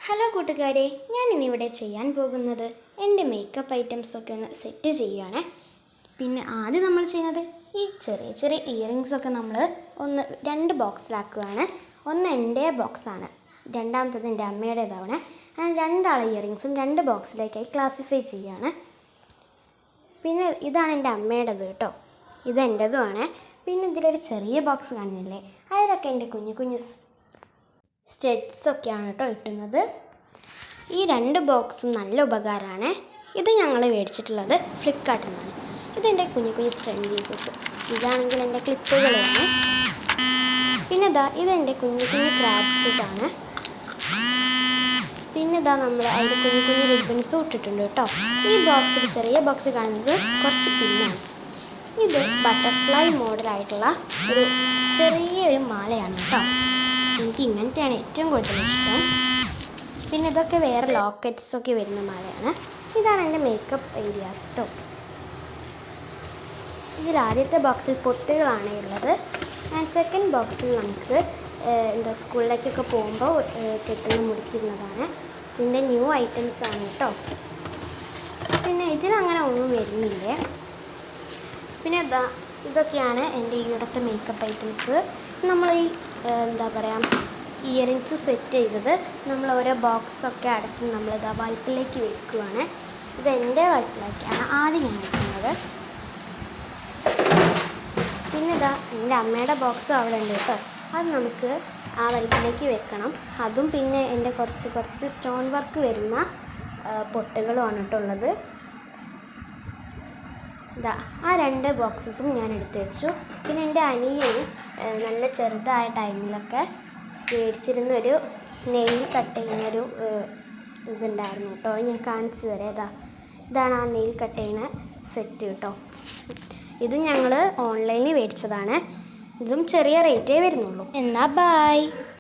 Hello കൂട്ടുകാരെ, ഞാൻ ഇന്നിവിടെ ചെയ്യാൻ പോകുന്നത് എൻ്റെ മേക്കപ്പ് ഐറ്റംസൊക്കെ ഒന്ന് സെറ്റ് ചെയ്യുകയാണ്. പിന്നെ ആദ്യം നമ്മൾ ചെയ്യുന്നത് ഈ ചെറിയ ചെറിയ ഇയറിങ്സൊക്കെ നമ്മൾ രണ്ട് ബോക്സിലാക്കുകയാണ്. ഒന്ന് എൻ്റെ ബോക്സാണ്, രണ്ടാമത്തത് എൻ്റെ അമ്മയുടേതാണ്. ഞാൻ രണ്ടാളെ ഇയറിങ്സും രണ്ട് ബോക്സിലേക്കായി ക്ലാസിഫൈ ചെയ്യുകയാണ്. പിന്നെ ഇതാണ് എൻ്റെ അമ്മയുടേത് കേട്ടോ, ഇതെൻ്റെതുമാണ്. പിന്നെ ഇതിലൊരു ചെറിയ ബോക്സ് കാണുന്നില്ലേ, അതിലൊക്കെ എൻ്റെ കുഞ്ഞു കുഞ്ഞു സ്റ്റഡ്സൊക്കെയാണ് കേട്ടോ ഇട്ടുന്നത്. ഈ രണ്ട് ബോക്സും നല്ല ഉപകാരമാണ്. ഇത് ഞങ്ങൾ മേടിച്ചിട്ടുള്ളത് ഫ്ലിപ്കാർട്ടിൽ നിന്നാണ്. ഇതെൻ്റെ കുഞ്ഞു കുഞ്ഞു സ്ക്രഞ്ചീസസ്, ഇതാണെങ്കിൽ എൻ്റെ ക്ലിപ്പുകളാണ്. പിന്നെ ഇതെൻ്റെ കുഞ്ഞു കുഞ്ഞു ക്രാബ്സസാണ്. പിന്നെ നമ്മൾ അതിൽ കുഞ്ഞു കുഞ്ഞു റിബൺസും ഇട്ടിട്ടുണ്ട് കേട്ടോ. ഈ ബോക്സിൽ ചെറിയ ബോക്സ് കാണുന്നത് കുറച്ച് പിന്നാണ്. ഇത് ബട്ടർഫ്ലൈ മോഡലായിട്ടുള്ള ഒരു ചെറിയൊരു മാലയാണ് കേട്ടോ. എനിക്ക് ഇങ്ങനത്തെയാണ് ഏറ്റവും കൂടുതൽ ഇഷ്ടം. പിന്നെ ഇതൊക്കെ വേറെ ലോക്കറ്റ്സൊക്കെ വരുന്ന മാലയാണ്. ഇതാണ് എൻ്റെ മേക്കപ്പ് ഏരിയാസ് കേട്ടോ. ഇതിൽ ആദ്യത്തെ ബോക്സിൽ പൊട്ടുകളാണ് ഉള്ളത്. സെക്കൻഡ് ബോക്സിൽ നമുക്ക് സ്കൂളിലേക്കൊക്കെ പോകുമ്പോൾ കെട്ടുന്ന മുടിക്കുന്നതാണ്. ഇതിൻ്റെ ന്യൂ ഐറ്റംസ് ആണ് കേട്ടോ. പിന്നെ ഇതിനങ്ങനെ ഒന്നും വരുന്നില്ലേ. പിന്നെ ഇതൊക്കെയാണ് എൻ്റെ ഇവിടുത്തെ മേക്കപ്പ് ഐറ്റംസ്. നമ്മൾ ഈ ഇയറിങ്സ് സെറ്റ് ചെയ്തത് നമ്മൾ ഓരോ ബോക്സൊക്കെ അടച്ച് നമ്മളിതാ വൈപ്പിലേക്ക് വെക്കുകയാണ്. ഇത് എൻ്റെ വൈപ്പിലേക്കാണ് ആദ്യം ഞാൻ വയ്ക്കുന്നത്. പിന്നെ എൻ്റെ അമ്മയുടെ ബോക്സും അവിടെ ഉണ്ട് കേട്ടോ. അത് നമുക്ക് ആ വൈപ്പിലേക്ക് വെക്കണം. അതും പിന്നെ എൻ്റെ കുറച്ച് സ്റ്റോൺ വർക്ക് വരുന്ന പൊട്ടുകളുമാണ് കേട്ടോ ഉള്ളത്. ആ രണ്ട് ബോക്സസും ഞാൻ എടുത്തു വെച്ചു. പിന്നെ എൻ്റെ അനിയന് നല്ല ചെറുതായ ടൈമിലൊക്കെ മേടിച്ചിരുന്നൊരു നെയിൽ കട്ട് ചെയ്യുന്നൊരു ഇതുണ്ടായിരുന്നു കേട്ടോ. ഞാൻ കാണിച്ചു തരാം. ഇതാണ് ആ നെയിൽ കട്ട് ചെയ്യുന്ന സെറ്റ് കേട്ടോ. ഇതും ഞങ്ങൾ ഓൺലൈനിൽ മേടിച്ചതാണ്. ഇതും ചെറിയ റേറ്റേ വരുന്നുള്ളൂ. എന്നാൽ ബൈ.